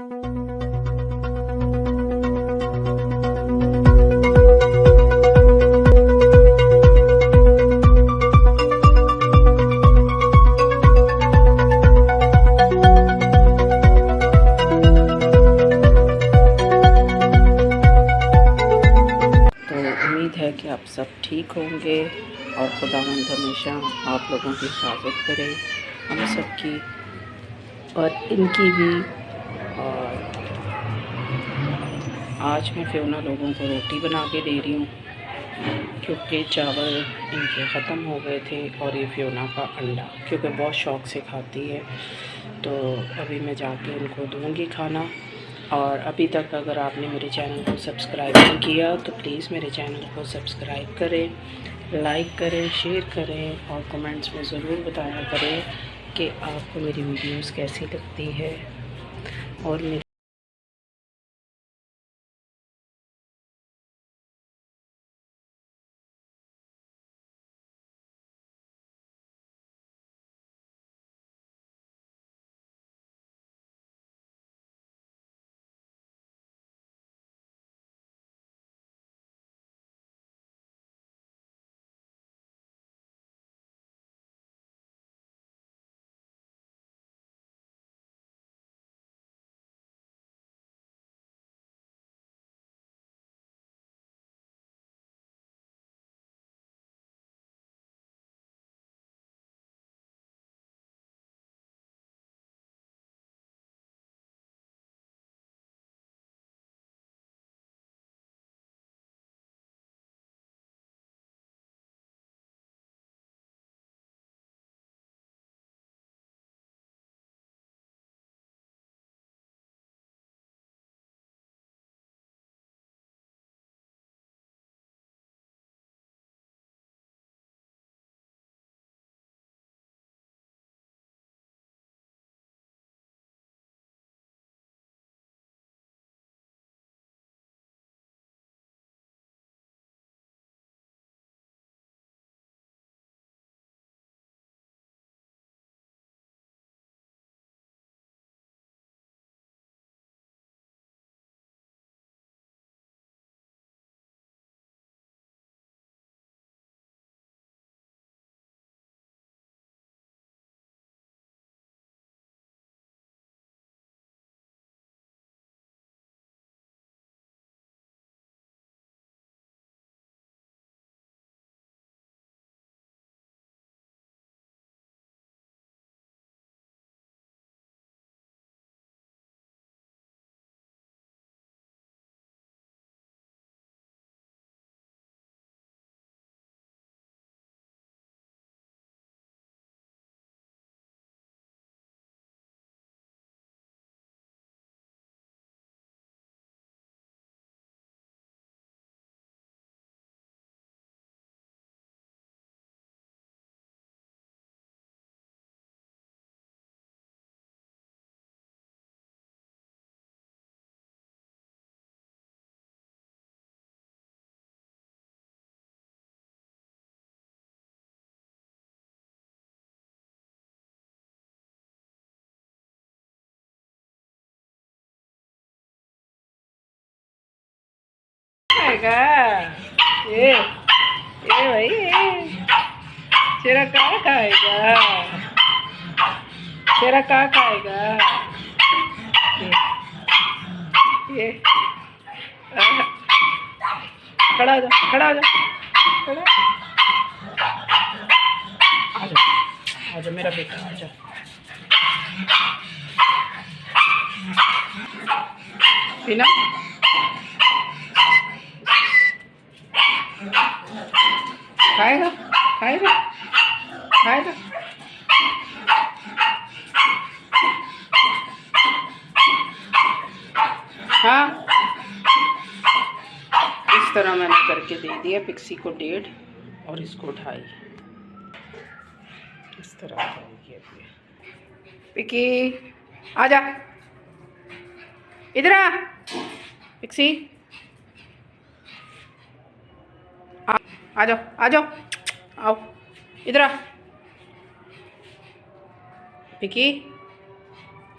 है कि आप सब ठीक होंगे और खुदावंद हमेशा आप लोगों की हिफाजत करे, हम सब की और इनकी भी। और आज मैं फ़ियोना लोगों को रोटी बना के दे रही हूँ क्योंकि चावल इनके ख़त्म हो गए थे, और ये फ़ियोना का अंडा क्योंकि बहुत शौक़ से खाती है, तो अभी मैं जाके इनको दूँगी खाना। और अभी तक अगर आपने मेरे चैनल को सब्सक्राइब नहीं किया तो प्लीज़ मेरे चैनल को सब्सक्राइब करें, लाइक करें, शेयर करें और कमेंट्स में ज़रूर बताया करें कि आपको मेरी वीडियोस कैसी लगती है। और मेरी खाएगा ये भाई, तेरा क्या खाएगा, तेरा क्या खाएगा ये खड़ा हो जा, खड़ा हो जा, खड़ा आ जा मेरा बेटा, आ जा। पीना खाएगा, खाएगा, खाएगा। हाँ, इस तरह मैंने करके दे दिया पिक्सी को 1.5 और इसको 2.5, इस तरह खाएगी। पिकी आजा, इधर आ, पिक्सी आ जाओ, आ जाओ, आओ इधर आ, पिकी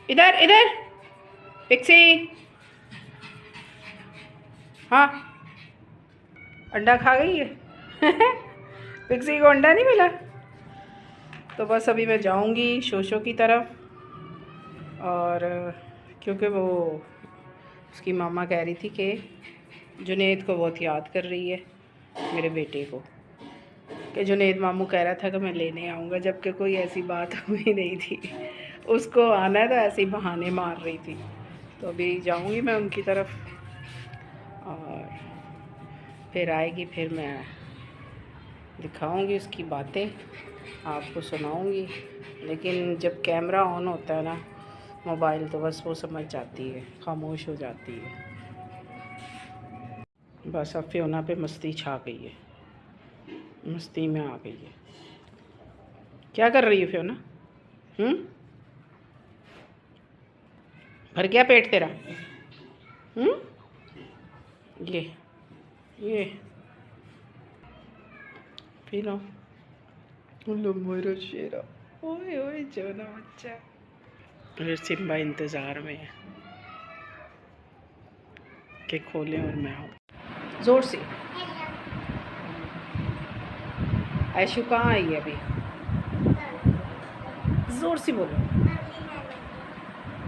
इधर इधर, पिक्सी, हाँ अंडा खा गई है। पिक्सी को अंडा नहीं मिला। तो बस अभी मैं जाऊंगी शोशो की तरफ, और क्योंकि वो उसकी मामा कह रही थी कि जुनेद को बहुत याद कर रही है, मेरे बेटे को, कि जुनेद मामू कह रहा था कि मैं लेने आऊँगा, जबकि कोई ऐसी बात हुई नहीं थी। उसको आना है तो ऐसे ही बहाने मार रही थी। तो अभी जाऊंगी मैं उनकी तरफ, और फिर आएगी, फिर मैं दिखाऊंगी उसकी बातें, आपको सुनाऊंगी। लेकिन जब कैमरा ऑन होता है ना मोबाइल, तो बस वो समझ जाती है, खामोश हो जाती है। बस अब फियोना पे मस्ती छा गई है, मस्ती में आ गई है। क्या कर रही है फियोना? भर गया पेट तेरा? ये पी लो। लो मेरा शेरा, ओए ओए जोना बच्चा। फिर सिम्बा इंतज़ार में है कि खोले और मैं आऊँ। ज़ोर से। ऐशु कहाँ आई है अभी? ज़ोर से बोलो।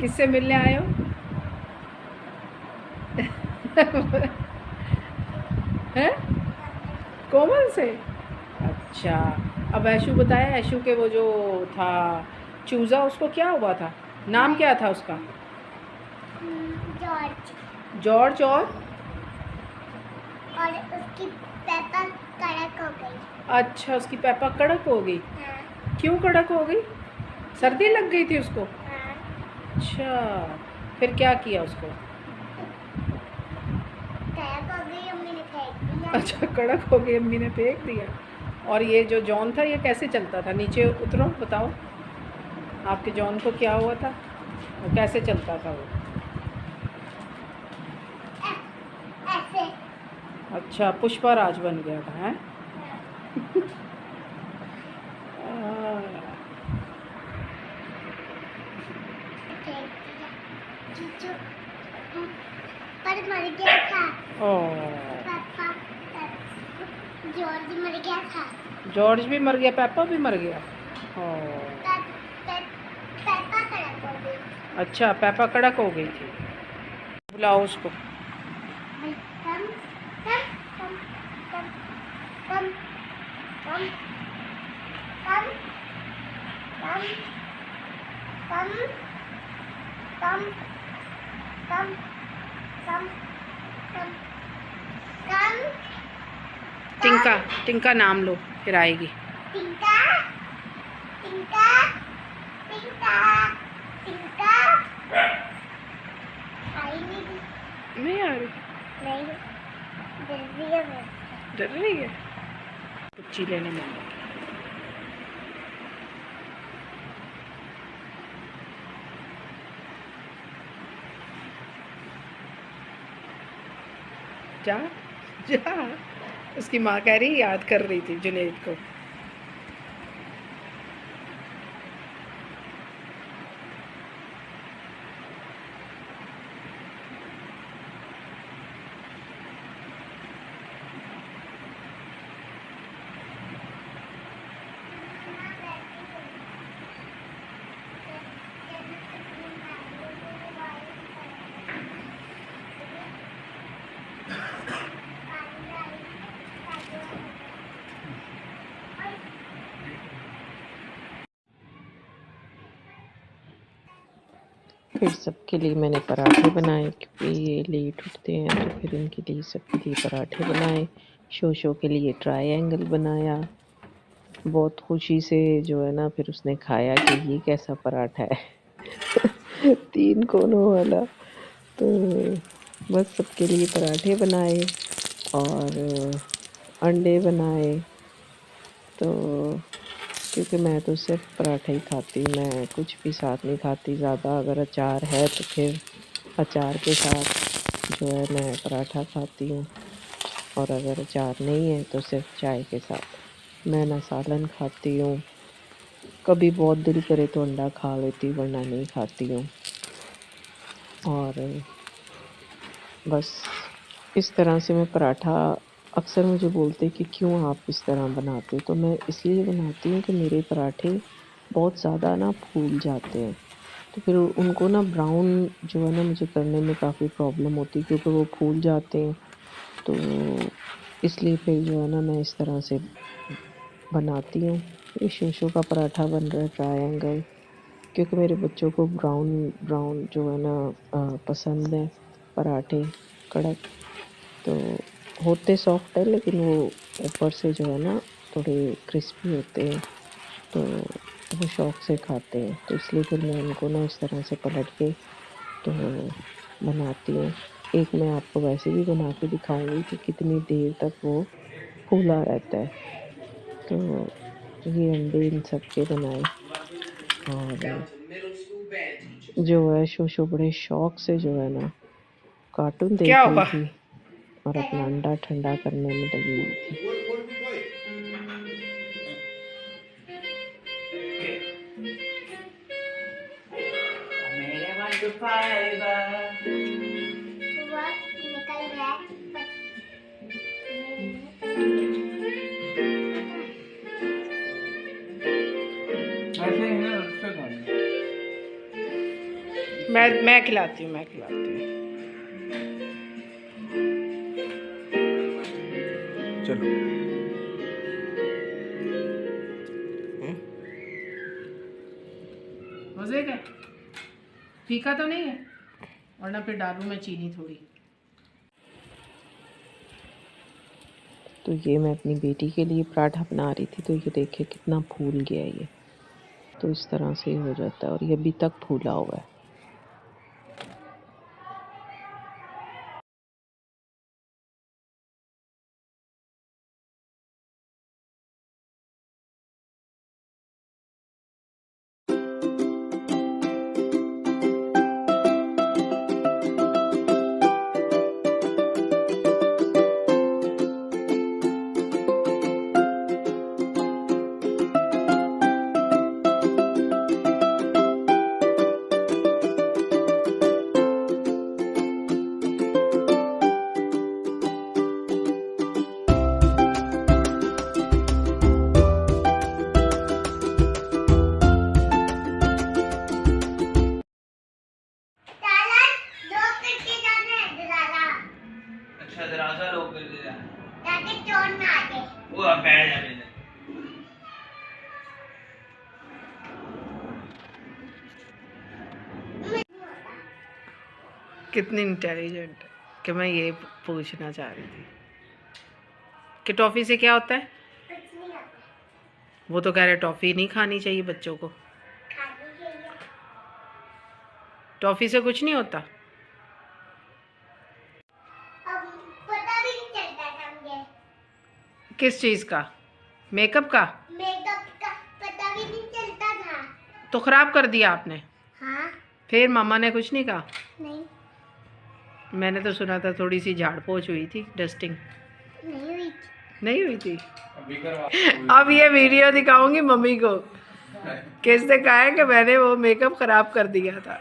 किससे मिलने आए हो? हैं? कोमल से? अच्छा। अब ऐशु बताया, ऐशु के वो जो था चूज़ा, उसको क्या हुआ था? नाम क्या था उसका? जॉर्ज। जॉर्ज। और उसकी पेपा कड़क हो गई। अच्छा, उसकी पेपा कड़क हो गई। हाँ। क्यों कड़क हो गई? सर्दी लग गई थी उसको? हाँ। अच्छा, फिर क्या किया उसको? कड़क हो गई, अम्मी ने फेंक दिया। अच्छा, कड़क हो गई, अम्मी ने फेंक दिया। और ये जो जॉन था, ये कैसे चलता था? नीचे उतरो, बताओ आपके जॉन को क्या हुआ था, और कैसे चलता था वो? ऐसे। अच्छा, पुष्पा राज बन गया था, हैं? पर मर गया था। पापा, जॉर्ज मर गया था। जॉर्ज भी मर गया, पापा भी मर गया। पेपा कड़क हो गई। अच्छा, पापा कड़क हो गई थी। बुलाओ उसको। कम कम कम कम कम कम कम कम कम कम कम कम कम। टिंका, टिंका नाम लो, फिर आएगी। टिंका टिंका टिंका टिंका। आई नहीं आ रही? नहीं, डर रही है मैं। डर रही है? कुच्ची लेने में जा जा। उसकी माँ कह रही, याद कर रही थी जुनेद को। फिर सबके लिए मैंने पराठे बनाए, क्योंकि ये लेट उठते हैं, तो फिर इनके लिए, सबके लिए पराठे बनाए। शोशो के लिए ट्रायंगल बनाया। बहुत खुशी से जो है ना, फिर उसने खाया कि ये कैसा पराठा है। 3 कोनों वाला। तो बस सबके लिए पराठे बनाए और अंडे बनाए। तो क्योंकि मैं तो सिर्फ पराठा ही खाती हूँ, मैं कुछ भी साथ नहीं खाती ज़्यादा। अगर अचार है तो फिर अचार के साथ जो है मैं पराठा खाती हूँ, और अगर अचार नहीं है तो सिर्फ चाय के साथ। मैं ना सालन खाती हूँ, कभी बहुत दिल करे तो अंडा खा लेती हूँ, वरना नहीं खाती हूँ। और बस इस तरह से मैं पराठा, अक्सर मुझे बोलते कि क्यों आप इस तरह बनाते हो, तो मैं इसलिए बनाती हूँ कि मेरे पराठे बहुत ज़्यादा ना फूल जाते हैं, तो फिर उनको ना ब्राउन जो है ना मुझे करने में काफ़ी प्रॉब्लम होती है, क्योंकि वो फूल जाते हैं। तो इसलिए फिर जो है ना मैं इस तरह से बनाती हूँ। ये शोशो का पराठा बन रहा है, ट्रायंगल, क्योंकि मेरे बच्चों को ब्राउन ब्राउन जो है ना पसंद है पराठे, कड़क। तो होते सॉफ्ट है, लेकिन वो ऊपर से जो है ना थोड़े क्रिस्पी होते हैं, तो वो शौक से खाते हैं। तो इसलिए फिर मैं उनको ना इस तरह से पलट के तो बनाती हूँ। एक मैं आपको वैसे भी बना के दिखाऊंगी कि कितनी देर तक वो फूला रहता है। तो ये अंडे इन सब के बनाए, और जो है शोशो बड़े शौक से जो है ना कार्टून क्या देख रही हुआ? थी और अपना अंडा ठंडा करने में लगी हुई थी। हुआ निकल गया पर मैं खिलाती हूँ, मैं खिलाती हूँ। चलो। हो जाएगा? फीका तो नहीं है? वरना फिर डालूँ मैं चीनी थोड़ी। तो ये मैं अपनी बेटी के लिए पराठा बना रही थी, तो ये देखिए कितना फूल गया है ये। तो इस तरह से हो जाता है, और ये अभी तक फूला हुआ है। दादा दो करके जाना है दादा। अच्छा दरवाजा लॉक कर दे यार। ताकि चोर ना आ जाए। वो अब बैठ जा मेरे। कितनी इंटेलिजेंट है कि मैं ये पूछना चाह रही थी कि टॉफ़ी से क्या होता है। कुछ नहीं आता। वो तो कह रहे टॉफ़ी नहीं खानी चाहिए बच्चों को। खानी चाहिए। टॉफ़ी से कुछ नहीं होता। अब पता भी नहीं चलता था मुझे। किस चीज़ का? मेकअप का? मेकअप का पता भी नहीं चलता था। तो ख़राब कर दिया आपने। हाँ। फिर मम्मा ने कुछ नहीं कहा? नहीं। मैंने तो सुना था थोड़ी सी झाड़ पोंछ हुई थी, डस्टिंग। नहीं हुई। नहीं हुई थी। अब ये वीडियो दिखाऊंगी मम्मी को, किसने कहा है कि मैंने वो मेकअप ख़राब कर दिया था।